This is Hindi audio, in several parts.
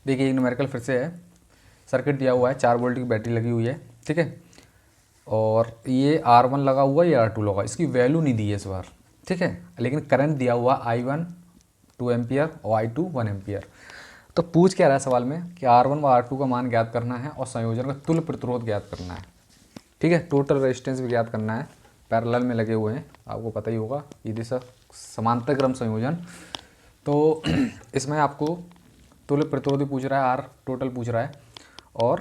देखिए एक न्यूमेरिकल फिर से है, सर्किट दिया हुआ है, 4 वोल्ट की बैटरी लगी हुई है, ठीक है, और ये R1 लगा हुआ है, ये R2 लगा, इसकी वैल्यू नहीं दी है इस बार, ठीक है, लेकिन करंट दिया हुआ I1 2 एम्पियर और I2 1 एम्पियर। तो पूछ क्या रहा है सवाल में कि R1 व R2 का मान ज्ञात करना है और संयोजन का तुल्य प्रतिरोध ज्ञात करना है, ठीक है, टोटल रेजिस्टेंस भी ज्ञात करना है, पैरेलल में लगे हुए हैं, आपको पता ही होगा, यदि सर समांतर क्रम संयोजन। तो इसमें आपको तुल्य प्रतिरोध भी पूछ रहा है, आर टोटल पूछ रहा है, और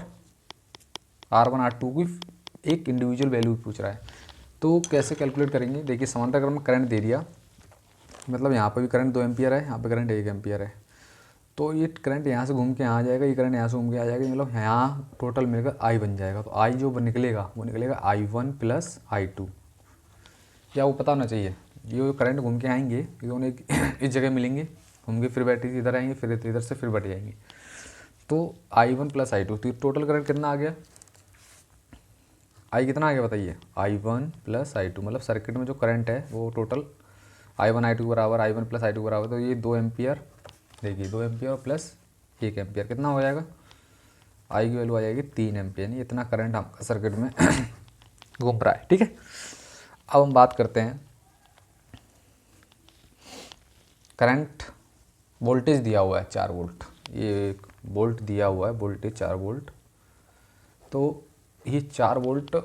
R1 R2 की एक इंडिविजुअल वैल्यू भी पूछ रहा है। तो कैसे कैलकुलेट करेंगे, देखिए समांतर क्रम में करंट दे दिया, मतलब यहाँ पर भी करंट 2 एम्पियर है, यहाँ पर करंट 1 एम्पियर है, तो ये करंट यहाँ से घूम के यहाँ आ जाएगा, ये करंट यहाँ से घूम के आ जाएगा, मतलब यहाँ टोटल मिलकर I बन जाएगा। तो I जो निकलेगा वो निकलेगा I1 प्लस I2। क्या वो पता होना चाहिए, ये करंट घूम के आएंगे, ये दोनों इस जगह मिलेंगे, घूम के फिर बैटरी इधर आएंगे, फिर इधर से फिर बढ़ जाएंगे, तो I1 प्लस I2, तो टोटल करंट कितना आ गया, I कितना आ गया बताइए, I1 प्लस I2, मतलब सर्किट में जो करंट है वो टोटल I1 I2 बराबर I1 प्लस I2 बराबर, तो ये 2 एम्पियर, देखिए 2 एम्पियर प्लस 1 एम्पियर कितना हो जाएगा, आई की वैल्यू आ जाएगी 3 एम्पियर, नहीं इतना करंट आपका सर्किट में घूम रहा है, ठीक है। अब हम बात करते हैं करंट, वोल्टेज दिया हुआ है 4 वोल्ट, ये वोल्ट दिया हुआ है, वोल्टेज 4 वोल्ट, तो ये 4 वोल्ट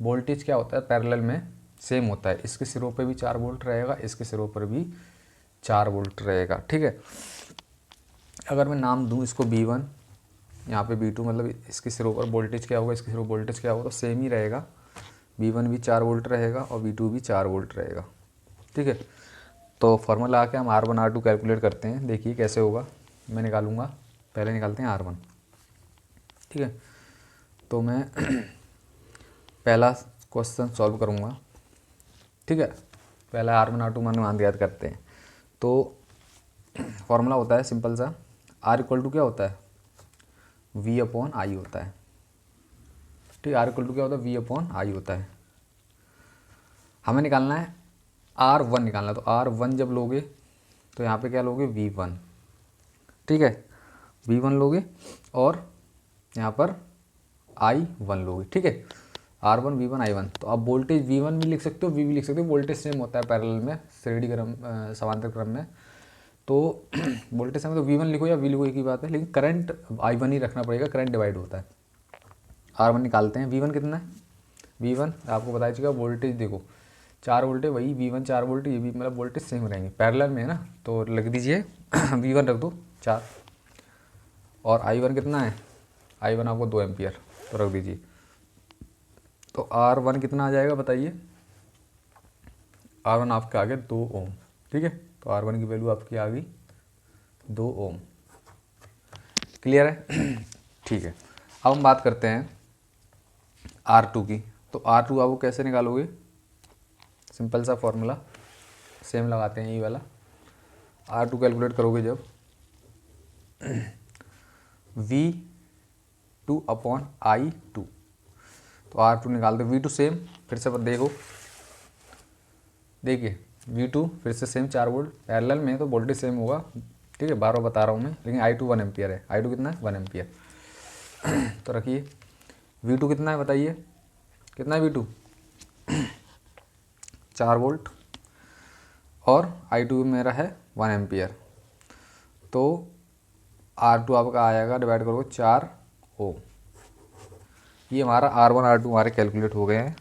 वोल्टेज क्या होता है, पैरेलल में सेम होता है, इसके सिरों पे भी 4 वोल्ट रहेगा, इसके सिरों पर भी 4 वोल्ट रहेगा, ठीक है। अगर मैं नाम दूं इसको V1, यहाँ पे V2, मतलब इसके सिरों पर वोल्टेज क्या होगा, इसके सिरों वोल्टेज क्या होगा, तो सेम ही रहेगा, V1 भी 4 वोल्ट रहेगा और V2 भी 4 वोल्ट रहेगा, ठीक है। तो फार्मूला आके हम R1 R2 कैलकुलेट करते हैं, देखिए कैसे होगा, मैं निकालूंगा, पहले निकालते हैं R1, ठीक है। तो मैं पहला क्वेश्चन सॉल्व करूँगा, ठीक है, पहला R1 R2 मान याद करते हैं। तो फार्मूला होता है सिंपल सा, R इक्वल टू क्या होता है, V अपॉन आई होता है, ठीक है, R इक्वल टू क्या होता है, V अपॉन आई होता है। हमें निकालना है R1 निकालना है, तो R1 जब लोगे तो यहाँ पे क्या लोगे, V1, ठीक है, V1 लोगे और यहाँ पर I1 लोगे, ठीक है, R1 V1 I1। तो आप वोल्टेज V1 भी लिख सकते हो, V भी लिख सकते हो, वोल्टेज सेम होता है पैरेलल में, श्रेणी क्रम समांतर क्रम में, तो वोल्टेज सेम, तो V1 लिखो या V लिखो एक ही बात है, लेकिन करंट I1 ही रखना पड़ेगा, करंट डिवाइड होता है। R1 निकालते हैं, V1 कितना है, V1 आपको बताया चुका, वोल्टेज देखो 4 वोल्ट है, वही V1 4 वोल्ट, ये भी मतलब वोल्टेज सेम रहेंगे, पैरेलल में है ना, तो लिख दीजिए V1 रख दो 4, और I1 कितना है, I1 आपको 2 एम्पियर, तो रख दीजिए। तो R1 कितना आ जाएगा बताइए, R1 आपके आ गया 2 ओम, ठीक है, तो R1 की वैल्यू आपकी आ गई 2 ओम, क्लियर है ठीक है। अब हम बात करते हैं R2 की, तो R2 आपको कैसे निकालोगे, सिंपल सा फॉर्मूला सेम लगाते हैं, ये वाला, R2 कैलकुलेट करोगे जब V2 अपॉन I2, तो R2 निकाल दो, V2 सेम, फिर से देखो, देखिए V2 फिर से सेम 4 वोल्ट, पैरेलल में तो वोल्टेज सेम होगा, ठीक है, बार बार बता रहा हूँ मैं, लेकिन I2 1 एम्पियर है, I2 कितना है 1 एम्पियर तो रखिए, V2 कितना है बताइए, कितना है V2 4 वोल्ट, और I2 मेरा है 1 एम्पियर, तो R2 आपका आएगा, डिवाइड करोगे 4 ओम, ये हमारा R1 R2 हमारे कैलकुलेट हो गए हैं,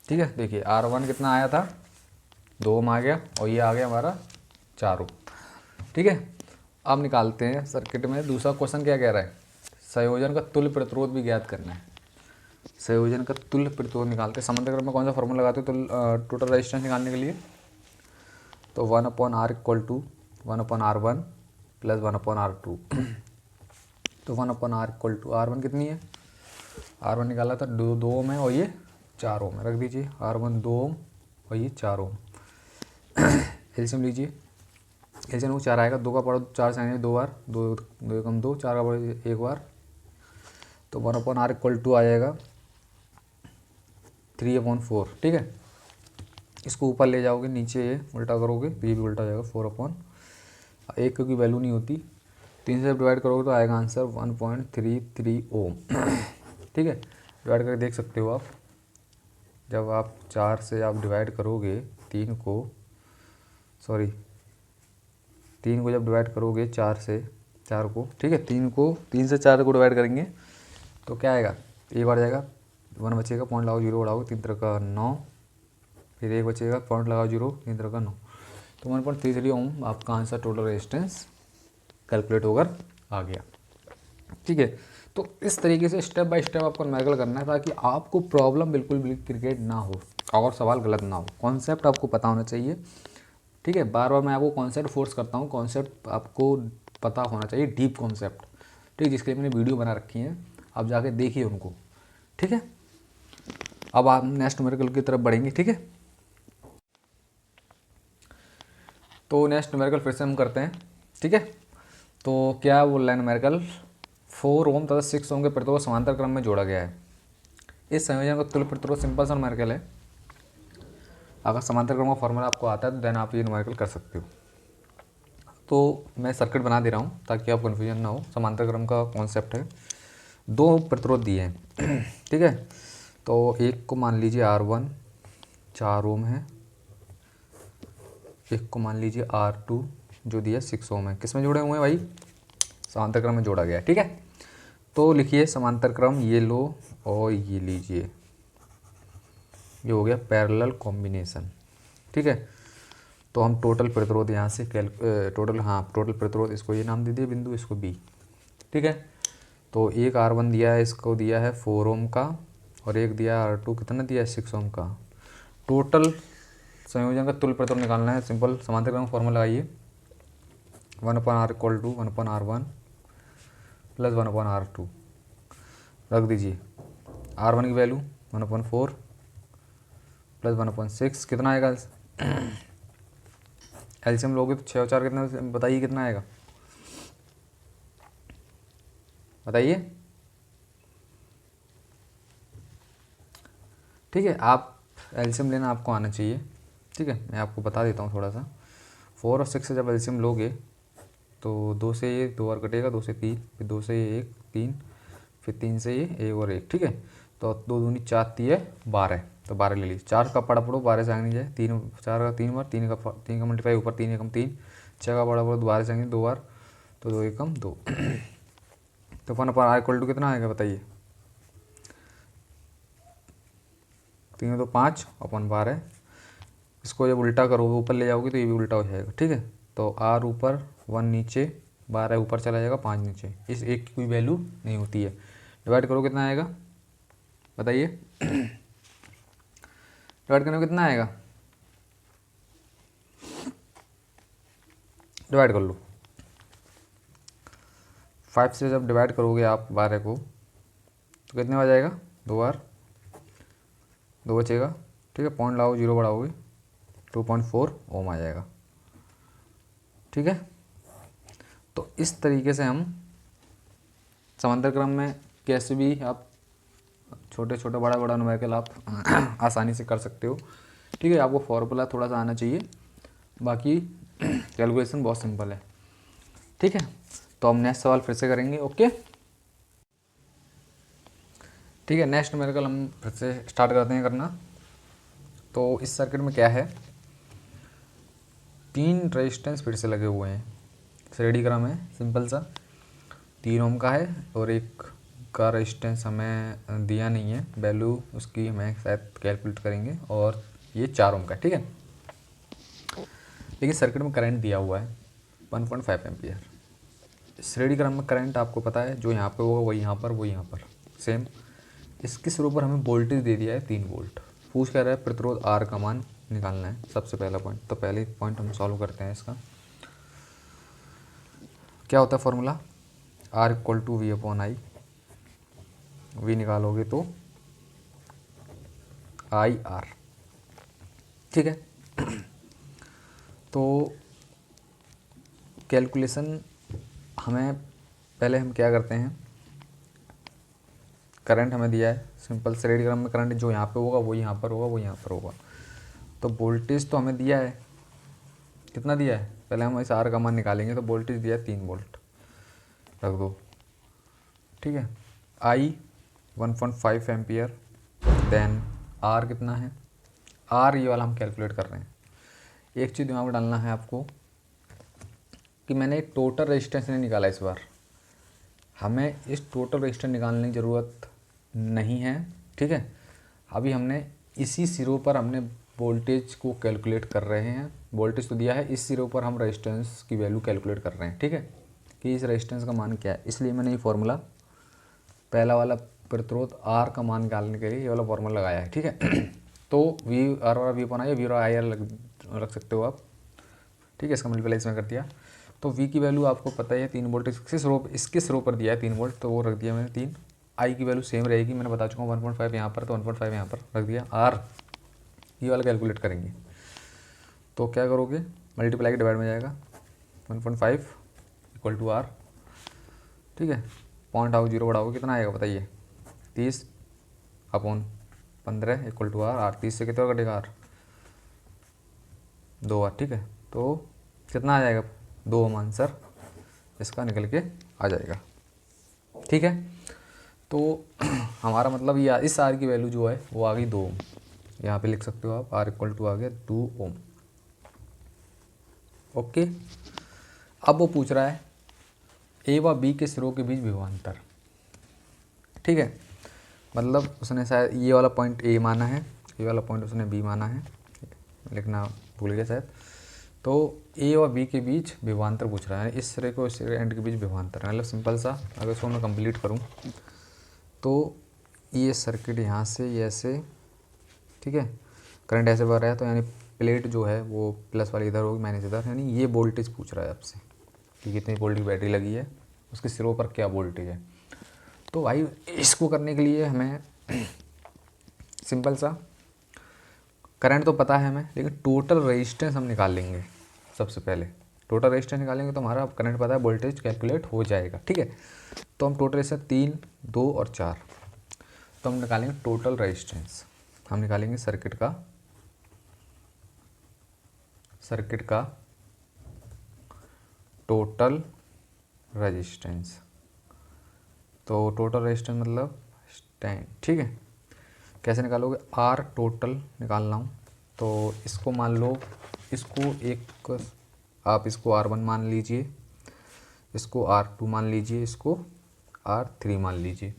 ठीक है। देखिए R1 कितना आया था, 2 ओम आ गया, और ये आ गया हमारा 4 ओम, ठीक है। अब निकालते हैं सर्किट में, दूसरा क्वेश्चन क्या कह रहा है, संयोजन का तुल्य प्रतिरोध भी ज्ञात करना है, संयोजन का तुल्य प्रतिरोध निकालते हैं, समांतर क्रम में कौन सा फॉर्मूला लगाते हो, तो टोटल रेजिस्टेंस निकालने के लिए, तो 1 upon R equal to 1 upon R1 plus 1 upon R2 तो 1 upon R equal to R1 कितनी है, R1 निकाला था 2 ओम है, और ये 4 ओम है, रख दीजिए, R1 2 ओम और ये 4 ओम एलसीएम लीजिए, एलसीएम को 4 आएगा, 2 का पढ़ो 4 से आएंगे 2 बार, 2 कम 2, 4 का पढ़ो 1 बार, तो 1 अपॉन R इक्वल टू आ जाएगा 3 अपॉन 4, ठीक है। इसको ऊपर ले जाओगे, नीचे ये उल्टा करोगे तो ये भी उल्टा हो जाएगा, 4 अपॉन 1 की वैल्यू नहीं होती, 3 से जब डिवाइड करोगे तो आएगा आंसर 1.33 ओम। ठीक है, डिवाइड करके देख सकते हो आप। जब आप 4 से आप डिवाइड करोगे 3 को, सॉरी 3 को जब डिवाइड करोगे 4 को, ठीक है, 3 से 4 को डिवाइड करेंगे तो क्या आएगा, एक बार जाएगा, 1 बचेगा, पॉइंट लगाओ, 0 बढ़ाओ, 3 तरह का 9, फिर 1 बचेगा, पॉइंट लगाओ 0, 3 तरह का 9, तो 1.33 ओम आपका आंसर टोटल रेजिस्टेंस कैलकुलेट होकर आ गया। ठीक है, तो इस तरीके से स्टेप बाय स्टेप आपको न्यूमेरिकल करना है ताकि आपको प्रॉब्लम बिल्कुल भी क्रिएट ना हो और सवाल गलत ना हो। कॉन्सेप्ट आपको पता होना चाहिए। ठीक है, बार बार मैं आपको कॉन्सेप्ट फोर्स करता हूँ, कॉन्सेप्ट आपको पता होना चाहिए, डीप कॉन्सेप्ट। ठीक है, जिसके लिए मैंने वीडियो बना रखी है, आप जाके देखिए उनको। ठीक है, अब आप नेक्स्ट न्यूमेरिकल की तरफ बढ़ेंगे। ठीक है, तो नेक्स्ट न्यूमेरिकल फिर से हम करते हैं। ठीक है, तो क्या बोल रहा है न्यूमेरिकल, 4 ओम तथा 6 ओम के प्रतिरोध समांतर क्रम में जोड़ा गया है। इस संयोजन का तुल्य प्रतिरोध सिंपल सा न्यूमेरिकल है। अगर समांतर क्रम का फॉर्मूला आपको आता है तो देन आप ये न्यूमेरिकल कर सकते हो। तो मैं सर्किट बना दे रहा हूँ ताकि आप कन्फ्यूजन ना हो। समांतर क्रम का कॉन्सेप्ट है, 2 प्रतिरोध दिए हैं। ठीक है, तो एक को मान लीजिए R1 4 ओम है, एक को मान लीजिए R2 जो दिया 6 ओम है। किस में जुड़े हुए हैं भाई, समांतर क्रम में जोड़ा गया है। ठीक है, तो लिखिए समांतर क्रम, ये लो और ये लीजिए, ये हो गया पैरेलल कॉम्बिनेशन। ठीक है, तो हम टोटल प्रतिरोध यहाँ से टोटल प्रतिरोध, इसको ये नाम दे दिए बिंदु, इसको बी। ठीक है, तो एक R1 दिया है, इसको दिया है 4 ओम का, और एक दिया R2 कितना दिया है 6 ओम का। टोटल संयोजन का तुल्य प्रतिरोध निकालना है। सिंपल समांतर क्रम फॉर्मूला लगाइए, 1/R equal to 1/R1 plus 1/R2 रख दीजिए। R1 की वैल्यू 1/4 प्लस 1/6 कितना आएगा, एलसीएम लोगे तो 6 और 4 कितना, बताइए कितना आएगा, बताइए। ठीक है, आप एलसीएम लेना आपको आना चाहिए। ठीक है, मैं आपको बता देता हूँ थोड़ा सा। 4 और 6 से जब एलसीएम लोगे तो 2 से ये 2 बार कटेगा, 2 से 3, फिर 2 से ये 1 3, फिर 3 से ये 1 और 1। ठीक है, तो 2 दूनी 4 3 12, तो 12 ले लीजिए। 4 का पड़ा पड़ो 12 से आगे नहीं जाए, 3 4 का 3 बार, 3 का मल्टीप्लाई ऊपर 3 एकम 3, 6 का पड़ा पड़ो 12 से आगे 2 बार, तो 2 एकम 2। तो 1/R इक्वल टू कितना आएगा बताइए, 3 2 5 अपन 12। इसको जब उल्टा करोगे ऊपर ले जाओगे तो ये भी उल्टा हो जाएगा। ठीक है, तो R ऊपर 1 नीचे, 12 ऊपर चला जाएगा, 5 नीचे, इस एक की कोई वैल्यू नहीं होती है। डिवाइड करो कितना आएगा बताइए, डिवाइड करने में कितना आएगा, डिवाइड कर लो। 5 से जब डिवाइड करोगे आप 12 को तो कितने बार जाएगा, 2 बार, 2 बचेगा। ठीक है, पॉइंट लाओ, 0 बढ़ाओगे, 2.4 ओम आ जाएगा। ठीक है, तो इस तरीके से हम समांतर क्रम में कैसे भी आप छोटे छोटे बड़ा बड़ा न्यूमेरिकल आप आसानी से कर सकते हो। ठीक है, आपको फॉर्मूला थोड़ा सा आना चाहिए, बाकी कैलकुलेशन बहुत सिंपल है। ठीक है, तो हम नेक्स्ट सवाल फिर से करेंगे। ओके, ठीक है, नेक्स्ट न्यूमेरिकल हम फिर से स्टार्ट करते हैं करना। तो इस सर्किट में क्या है, 3 रेजिस्टेंस फिर से लगे हुए हैं, श्रेणी क्रम है सिंपल सा, 3 ओम का है और एक का रेजिस्टेंस हमें दिया नहीं है, वैल्यू उसकी हमें शायद कैलकुलेट करेंगे, और ये 4 ओम का है। ठीक है, लेकिन सर्किट में करंट दिया हुआ है 1.5 एम्पियर। श्रेणी क्रम में करंट आपको पता है, जो यहाँ पे होगा वो यहाँ पर, वो यहाँ पर सेम। इसके सिरों पर हमें वोल्टेज दे दिया है 3 वोल्ट। पूछ कह रहा है प्रतिरोध R का मान निकालना है, सबसे पहला पॉइंट। तो पहले पॉइंट हम सॉल्व करते हैं इसका। क्या होता है formula, R equal to V/I, V निकालोगे तो IR। ठीक है, तो कैलकुलेशन हमें पहले हम क्या करते हैं, करंट हमें दिया है सिंपल, श्रेणी क्रम में करंट जो यहाँ पे होगा वो यहाँ पर होगा, वो यहाँ पर होगा। तो वोल्टेज तो हमें दिया है, कितना दिया है, पहले हम इस R का मान निकालेंगे। तो वोल्टेज दिया है 3 वोल्ट, रख दो, ठीक है। I 1.5 एम्पियर, देन R कितना है, R ये वाला हम कैलकुलेट कर रहे हैं। एक चीज़ दिमाग में डालना है आपको कि मैंने टोटल रेजिस्टेंस नहीं निकाला इस बार, हमें इस टोटल रेजिस्टेंस निकालने की ज़रूरत नहीं है, ठीक है। अभी हमने इसी सिरों पर हमने वोल्टेज को कैलकुलेट कर रहे हैं। वोल्टेज तो दिया है, इस सिरों पर हम रेजिस्टेंस की वैल्यू कैलकुलेट कर रहे हैं, ठीक है, कि इस रेजिस्टेंस का मान क्या है। इसलिए मैंने ये फार्मूला पहला वाला प्रतिरोध R का मान निकालने के लिए ये वाला फार्मूला लगाया है, ठीक है। तो वी आर और वी अपॉन आई, वी और आई आर रख सकते हो आप, ठीक है। इसका मल्टीप्लाई इसमें कर दिया तो V की वैल्यू आपको पता ही है 3 वोल्ट, इसके स्रो पर दिया है 3 वोल्ट, तो वो रख दिया मैंने 3। I की वैल्यू सेम रहेगी, मैंने बता चुका हूँ 1.5 यहाँ पर, तो 1.5 यहाँ पर रख दिया। R ये वाला कैलकुलेट करेंगे तो क्या करोगे, मल्टीप्लाई के डिवाइड में जाएगा, 1.5 इक्वल टू R, ठीक है। पॉइंट आओ जीरो बढ़ाओगे कितना आएगा बताइए, 30 अपॉन 15 इक्वल टू R। 30 से कितना कटेगा R, 2 R, ठीक है। तो कितना आ जाएगा, 2 ओम आंसर इसका निकल के आ जाएगा, ठीक है। तो हमारा मतलब ये इस R की वैल्यू जो है वो आ गई 2 ओम, यहाँ पे लिख सकते हो आप, R इक्वल टू आ गया 2 ओम, ओके। अब वो पूछ रहा है A व B के सिरों के बीच विभवांतर, ठीक है। मतलब उसने शायद ये वाला पॉइंट A माना है, ये वाला पॉइंट उसने B माना है, लिखना भूल गया शायद। तो A और B के बीच विभवांतर पूछ रहा है, इस सिरे को इस एंड के बीच विभवांतर, मतलब सिंपल सा। अगर इसको मैं कंप्लीट करूँ तो ये सर्किट यहाँ से ये ऐसे, ठीक है, करंट ऐसे बढ़ रहा है, तो यानी प्लेट जो है वो प्लस वाली इधर होगी, माइनस इधर, यानी ये वोल्टेज पूछ रहा है आपसे कि कितनी वोल्ट की बैटरी लगी है, उसके सिरों पर क्या वोल्टेज है। तो भाई इसको करने के लिए हमें सिंपल सा, करंट तो पता है हमें, लेकिन टोटल रेजिस्टेंस हम निकाल लेंगे सबसे पहले। टोटल रेजिस्टेंस निकालेंगे तो हमारा करंट पता है, वोल्टेज कैलकुलेट हो जाएगा, ठीक है। तो हम टोटल रेजिस्टेंस 3, 2 और 4, तो हम निकालेंगे टोटल रेजिस्टेंस। हम निकालेंगे सर्किट का टोटल रेजिस्टेंस। तो टोटल रेजिस्टेंस मतलब स्टैंड, ठीक है। कैसे निकालोगे, R टोटल निकालना हूँ, तो इसको मान लो, इसको एक आप इसको R1 मान लीजिए, इसको R2 मान लीजिए, इसको R3 मान लीजिए।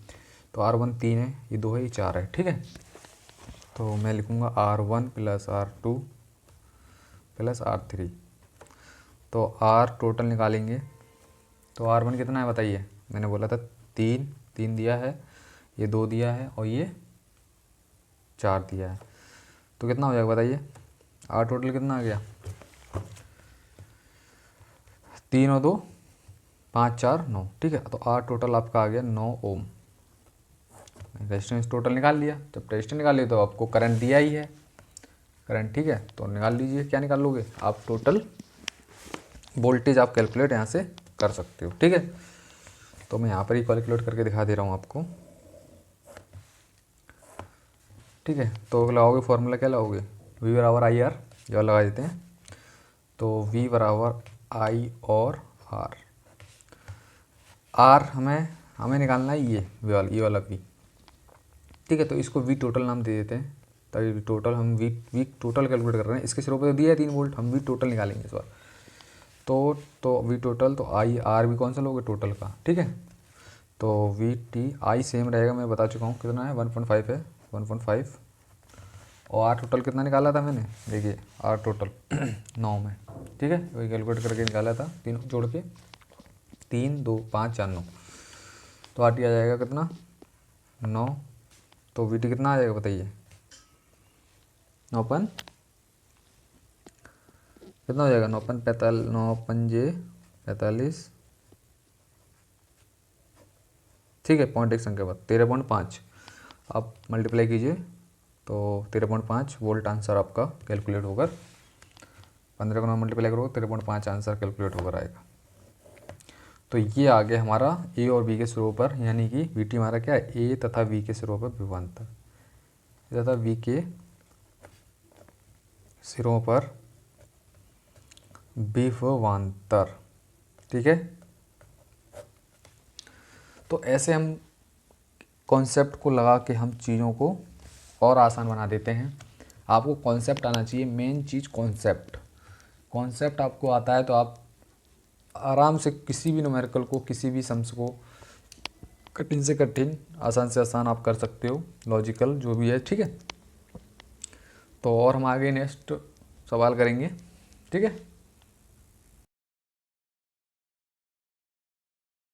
तो R1 3 है, ये 2 है, ये 4 है, ठीक है। तो मैं लिखूँगा R1 plus R2 plus R3। तो R टोटल निकालेंगे तो R1 कितना है बताइए, मैंने बोला था 3 दिया है, ये 2 दिया है और ये 4 दिया है, तो कितना हो जाएगा बताइए, R टोटल कितना आ गया, 3 और 2 5 4 9, ठीक है। तो R टोटल आपका आ गया 9 ओम। रेजिस्टेंस टोटल निकाल लिया, जब रेजिस्टेंस निकाल लिया तो आपको करंट दिया ही है, करंट, ठीक है। तो निकाल लीजिए, क्या निकाल लोगे आप, टोटल वोल्टेज आप कैलकुलेट यहाँ से कर सकते हो, ठीक है। तो मैं यहाँ पर ही कैलकुलेट करके दिखा दे रहा हूँ आपको, ठीक है। तो लगाओगे फॉर्मूला, क्या लगाओगे, V बराबर आई आर, ये लगा देते हैं। तो V बराबर I और R हमें निकालना है ये वाला V, ठीक है। तो इसको V टोटल नाम दे देते हैं, तभी टोटल हम V टोटल कैलकुलेट कर रहे हैं। इसके सिरों पर दिया है 3 वोल्ट, हम V टोटल निकालेंगे इस बार। तो V टोटल, तो I R भी कौन सा लोगे टोटल का, ठीक है। तो VT I सेम रहेगा, मैं बता चुका हूँ कितना है, 1.5 है, 1.5। और R टोटल कितना निकाला था मैंने, देखिए R टोटल 9 में, ठीक है। वही कैलकुलेट करके निकाला था, तीनों जोड़ के, 3 2 5 4 9, तो RT आ जाएगा कितना, 9। तो VT कितना आ जाएगा बताइए, 9 कितना हो जाएगा, 9 45, 9 पंजे 45, ठीक है। पॉइंट एक संख्या बाद 13.5, आप मल्टीप्लाई कीजिए तो 13.5 वोल्ट आंसर आपका कैलकुलेट होकर, 15 को 9 मल्टीप्लाई करोगे 13.5 आंसर कैलकुलेट होकर आएगा। तो ये आ गया हमारा A और B के सिरों पर, यानी कि VT हमारा क्या है, A तथा V के सिरों पर विभवांतर, तथा V के सिरों पर विभवांतर, ठीक है। तो ऐसे हम कॉन्सेप्ट को लगा के हम चीज़ों को और आसान बना देते हैं। आपको कॉन्सेप्ट आना चाहिए, मेन चीज़ कॉन्सेप्ट। कॉन्सेप्ट आपको आता है तो आप आराम से किसी भी न्यूमेरिकल को, किसी भी सम्स को कठिन से कठिन, आसान से आसान आप कर सकते हो, लॉजिकल जो भी है, ठीक है। तो और हम आगे नेक्स्ट सवाल करेंगे, ठीक है।